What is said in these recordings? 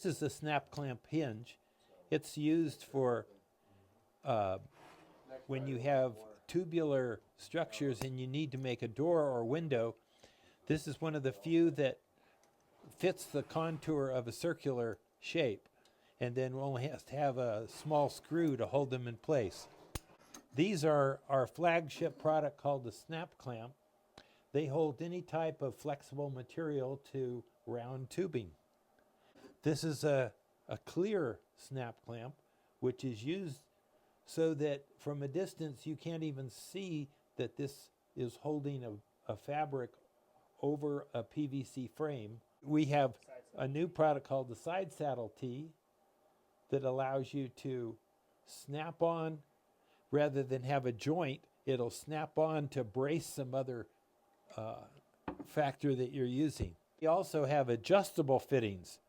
This is the Snap Clamp Hinge. It's used for when you have tubular structures and you need to make a door or window. This is one of the few that fits the contour of a circular shape and then only has to have a small screw to hold them in place. These are our flagship product called the Snap Clamp. They hold any type of flexible material to round tubing. This is a clear snap clamp, which is used so that from a distance you can't even see that this is holding a fabric over a PVC frame. We have a new product called the Side Saddle Tee that allows you to snap on rather than have a joint. It'll snap on to brace some other factor that you're using. We also have adjustable fittings.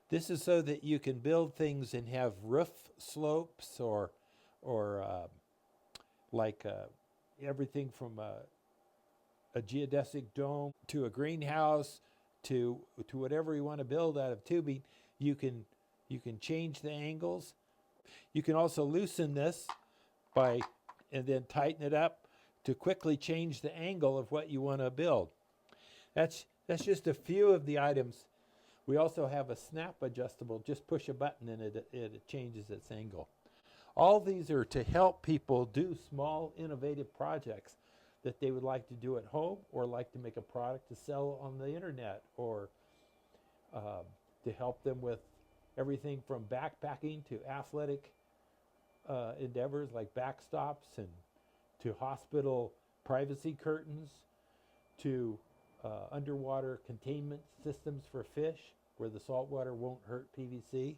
This is so that you can build things and have roof slopes or everything from a geodesic dome to a greenhouse to whatever you want to build out of tubing. You can change the angles. You can also loosen this and then tighten it up to quickly change the angle of what you want to build. That's just a few of the items. We also have a snap adjustable. Just push a button and it changes its angle. All these are to help people do small, innovative projects that they would like to do at home or like to make a product to sell on the internet, or to help them with everything from backpacking to athletic endeavors like backstops, and to hospital privacy curtains, to underwater containment systems for fish where the salt water won't hurt PVC.